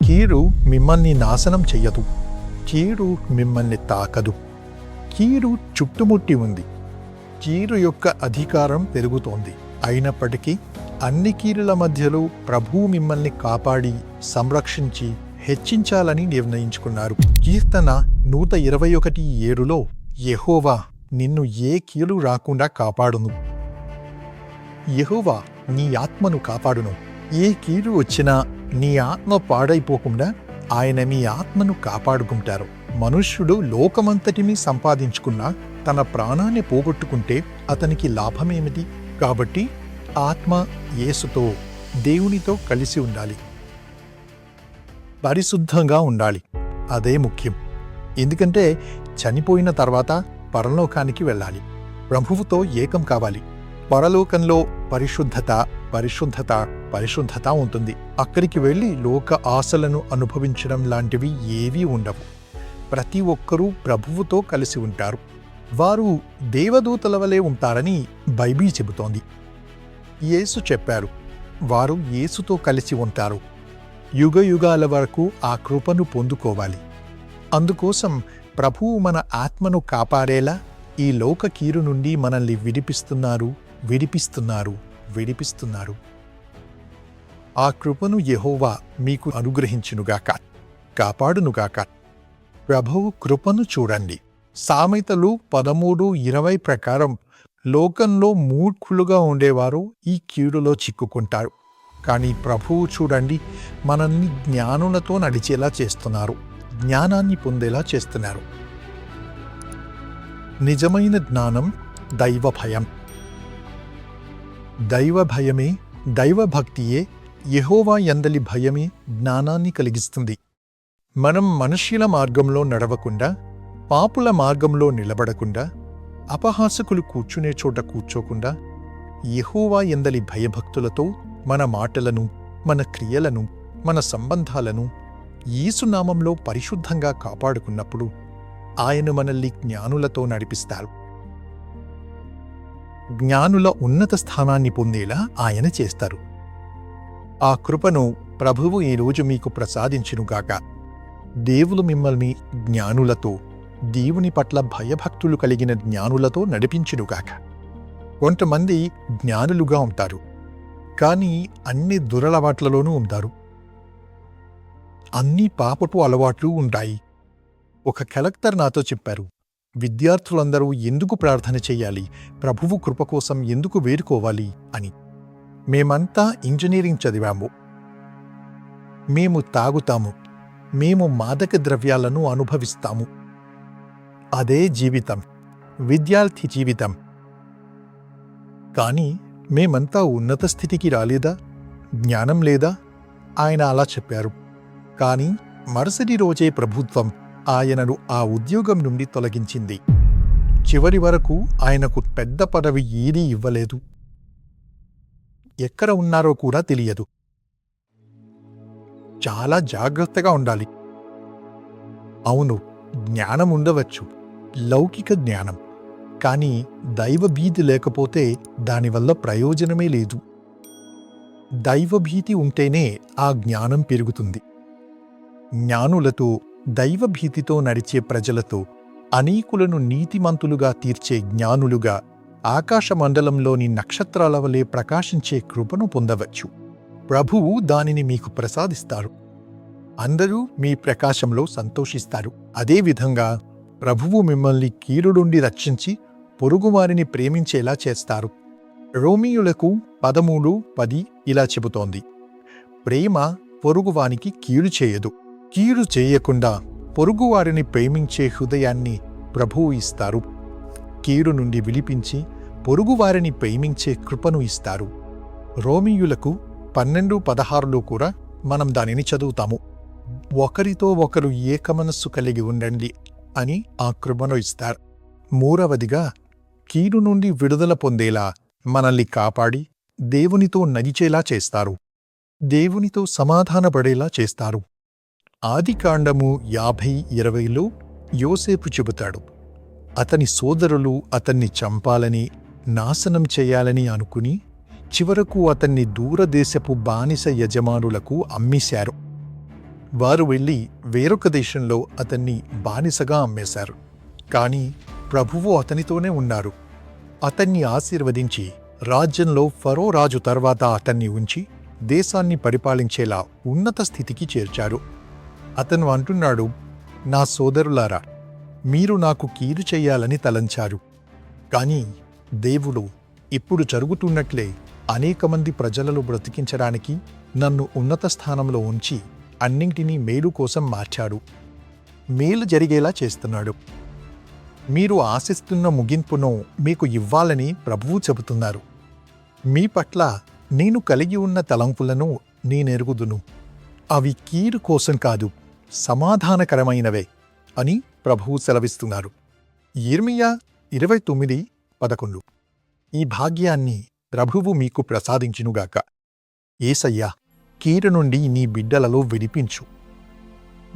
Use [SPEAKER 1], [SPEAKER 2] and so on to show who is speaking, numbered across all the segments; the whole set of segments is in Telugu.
[SPEAKER 1] కీడు మిమ్మల్ని నాశనం చెయ్యదు. కీడు మిమ్మల్ని తాకదు. కీడు చుట్టుముట్టి ఉంది. కీడు యొక్క అధికారం పెరుగుతోంది. అయినప్పటికీ అన్ని కీడుల మధ్యలో ప్రభువు మిమ్మల్ని కాపాడి సంరక్షించి హెచ్చించాలని నిర్ణయించుకున్నారు. కీర్తన 121:7లో యెహోవా నిన్ను ఏ కీడు రాకుండా కాపాడును. యెహోవా నీ ఆత్మను కాపాడును. ఏ కీడు వచ్చినా నీ ఆత్మ పాడైపోకుండా ఆయన మీ ఆత్మను కాపాడుకుంటారు. మనుష్యుడు లోకమంతటినీ సంపాదించుకున్నా తన ప్రాణాన్ని పోగొట్టుకుంటే అతనికి లాభమేమిటి? కాబట్టి ఆత్మ యేసుతో, దేవునితో కలిసి ఉండాలి. పరిశుద్ధంగా ఉండాలి. అదే ముఖ్యం. ఎందుకంటే చనిపోయిన తర్వాత పరలోకానికి వెళ్ళాలి. ప్రభువుతో ఏకం కావాలి. పరలోకంలో పరిశుద్ధత పరిశుద్ధత పరిశుద్ధత ఉంటుంది. అక్కడికి వెళ్ళి లోక ఆశలను అనుభవించడం లాంటివి ఏవీ ఉండవు. ప్రతి ఒక్కరూ ప్రభువుతో కలిసి ఉంటారు. వారు దేవదూతల వలె ఉంటారని బైబిల్ చెబుతోంది. యేసు చెప్పారు, వారు యేసుతో కలిసి ఉంటారు. యుగయుగాల వరకు ఆ కృపను పొందుకోవాలి. అందుకోసం ప్రభువు మన ఆత్మను కాపాడేలా ఈ లోక కీడు నుండి మనల్ని విడిపిస్తున్నారు. ఆ కృపను యెహోవా మీకు అనుగ్రహించునుగాక, కాపాడునుగాక. ప్రభువు కృపను చూడండి. సామెతలు 13:20 ప్రకారం లోకంలో మూర్ఖులుగా ఉండేవారు ఈ కీడులో చిక్కుకుంటారు. కానీ ప్రభువు చూడండి, మనల్ని జ్ఞానులతో నడిచేలా చేస్తున్నారు, జ్ఞానాన్ని పొందేలా చేస్తున్నారు. నిజమైన జ్ఞానం దైవభయం. దైవభయమే, దైవభక్తియే, యెహోవా యందలి భయమే జ్ఞానాన్ని కలిగిస్తుంది. మనం మనుష్యుల మార్గంలో నడవకుండా, పాపుల మార్గంలో నిలబడకుండా, అపహాసకులు కూర్చునే చోట కూర్చోకుండా, యెహోవా యందలి భయభక్తులతో మన మాటలను, మన క్రియలను, మన సంబంధాలను యేసునామంలో పరిశుద్ధంగా కాపాడుకున్నప్పుడు ఆయన మనల్ని జ్ఞానులతో నడిపిస్తారు. జ్ఞానుల ఉన్నత స్థానాన్ని పొందేలా ఆయన చేస్తారు. ఆ కృపను ప్రభువు ఈరోజు మీకు ప్రసాదించునుగాక. దేవుడు మిమ్మల్ని జ్ఞానులతో, దేవుని పట్ల భయభక్తులు కలిగిన జ్ఞానులతో నడిపించునుగాక. కొంతమంది జ్ఞానులుగా ఉంటారు, కానీ అన్ని దురలవాట్లలోనూ ఉంటారు. అన్ని పాపపు అలవాట్లు ఉంటాయి. ఒక కలెక్టర్ నాతో చెప్పారు, విద్యార్థులందరూ ఎందుకు ప్రార్థన చెయ్యాలి, ప్రభువు కృప కోసం ఎందుకు వేడుకోవాలి అని. మేమంతా ఇంజనీరింగ్ చదివాము. మేము తాగుతాము, మేము మాదక ద్రవ్యాలను అనుభవిస్తాము. అదే జీవితం, విద్యార్థి జీవితం. కానీ మేమంతా ఉన్నత స్థితికి రాలేదా? జ్ఞానం లేదా? ఆయన అలా చెప్పారు. కానీ మరుసటి రోజే ప్రభుత్వం ఆయనను ఆ ఉద్యోగం నుండి తొలగించింది. చివరి వరకు ఆయనకు పెద్ద పదవి ఏదీ ఇవ్వలేదు. ఎక్కడ ఉన్నారో కూడా తెలియదు. చాలా జాగ్రత్తగా ఉండాలి. అవును, జ్ఞానం ఉండవచ్చు, లౌకిక జ్ఞానం. కానీ దైవభీతి లేకపోతే దానివల్ల ప్రయోజనమే లేదు. దైవభీతి ఉంటేనే ఆ జ్ఞానం పెరుగుతుంది. జ్ఞానులతో, దైవభీతితో నడిచే ప్రజలతో అనేకులను నీతిమంతులుగా తీర్చే జ్ఞానులుగా ఆకాశమండలంలోని నక్షత్రాల వలె ప్రకాశించే కృపను పొందవచ్చు. ప్రభువు దానిని మీకు ప్రసాదిస్తారు. అందరూ మీ ప్రకాశంలో సంతోషిస్తారు. అదేవిధంగా ప్రభువు మిమ్మల్ని కీడు నుండి రక్షించి పొరుగువారిని ప్రేమించేలా చేస్తారు. రోమీయులకు 13:10 ఇలా చెబుతోంది, ప్రేమ పొరుగువానికి కీడు చేయదు. కీడు చేయకుండా పొరుగువారిని ప్రేమించే హృదయాన్ని ప్రభువు ఇస్తారు. కీడు నుండి విలిపించి పొరుగువారిని ప్రేమించే కృపను ఇస్తారు. రోమీయులకు 12:16లో కూడా మనం దానిని చదువుతాము. ఒకరితో ఒకరు ఏకమనస్సు కలిగి ఉండండి అని ఆ కృపను ఇస్తారు. మూడవదిగా, కీడు నుండి విడుదల పొందేలా మనల్ని కాపాడి దేవునితో నడిచేలా చేస్తారు. దేవునితో సమాధానపడేలా చేస్తారు. ఆదికాండము 50:20లో యోసేపు చెబుతాడు, అతని సోదరులు అతన్ని చంపాలని, నాశనం చేయాలని అనుకుని చివరకు అతన్ని దూరదేశపు బానిస యజమానులకు అమ్మేశారు. వారు వెళ్ళి వేరొక దేశంలో అతన్ని బానిసగా అమ్మేశారు. కానీ ప్రభువు అతనితోనే ఉన్నారు. అతన్ని ఆశీర్వదించి రాజ్యంలో ఫరో రాజు తర్వాత అతన్ని ఉంచి దేశాన్ని పరిపాలించేలా ఉన్నత స్థితికి చేర్చారు. అతను అంటున్నాడు, నా సోదరులారా, మీరు నాకు కీడు చెయ్యాలని తలంచారు. కానీ దేవుడు ఇప్పుడు జరుగుతున్నట్లే అనేక మంది ప్రజలను బ్రతికించడానికి నన్ను ఉన్నత స్థానంలో ఉంచి అన్నింటినీ మేలు కోసం మార్చాడు. మేలు జరిగేలా చేస్తున్నాడు. మీరు ఆశిస్తున్న ముగింపును మీకు ఇవ్వాలని ప్రభువు చెబుతున్నారు. మీ పట్ల నేను కలిగి ఉన్న తలంపులను నేనెరుగుదును. అవి కీడు కోసం కాదు, సమాధానకరమైనవే అని ప్రభువు సెలవిస్తున్నారు. యిర్మీయా 29:11. ఈ భాగ్యాన్ని ప్రభువు మీకు ప్రసాదించునుగాక. యేసయ్యా, కీడు నుండి నీ బిడ్డలలో విడిపించు.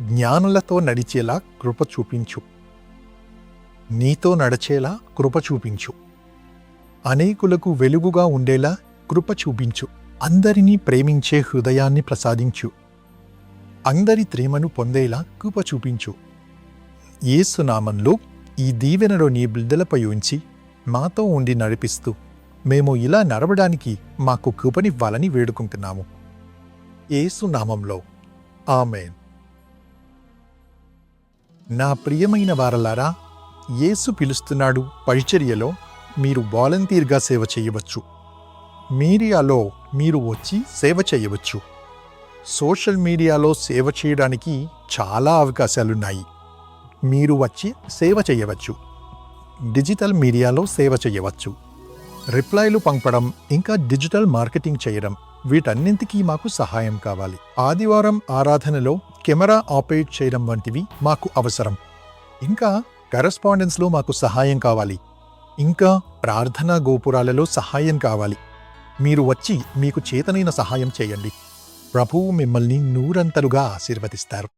[SPEAKER 1] జ్ఞానులతో నడిచేలా కృప చూపించు. నీతో నడచేలా కృప చూపించు. అనేకులకు వెలుగుగా ఉండేలా కృప చూపించు. అందరినీ ప్రేమించే హృదయాన్ని ప్రసాదించు. అందరి ప్రేమను పొందేలా కృప చూపించు. యేసు నామంలో ఈ దీవెనలో నీ బిడ్డలపై ఉంచి మాతో ఉండి నడిపిస్తూ మేము ఇలా నడవడానికి మాకు కృపనివ్వాలని వేడుకుంటున్నాము. యేసు నామంలో ఆమేన్. నా ప్రియమైన వారలారా, యేసు పిలుస్తున్నాడు పరిచర్యలో మీరు వాలంటీర్గా సేవ చేయవచ్చు. మీడియాలో మీరు వచ్చి సేవ చేయవచ్చు. సోషల్ మీడియాలో సేవ చేయడానికి చాలా అవకాశాలున్నాయి. మీరు వచ్చి సేవ చేయవచ్చు. డిజిటల్ మీడియాలో సేవ చేయవచ్చు. రిప్లైలు పంపడం, ఇంకా డిజిటల్ మార్కెటింగ్ చేయడం, వీటన్నింటికీ మాకు సహాయం కావాలి. ఆదివారం ఆరాధనలో కెమెరా ఆపరేట్ చేయడం వంటివి మాకు అవసరం. ఇంకా కరెస్పాండెన్స్లో మాకు సహాయం కావాలి. ఇంకా ప్రార్థనా గోపురాలలో సహాయం కావాలి. మీరు వచ్చి మీకు చేతనైన సహాయం చేయండి. ప్రభువు మిమ్మల్ని నూరంతలుగా ఆశీర్వదిస్తారు.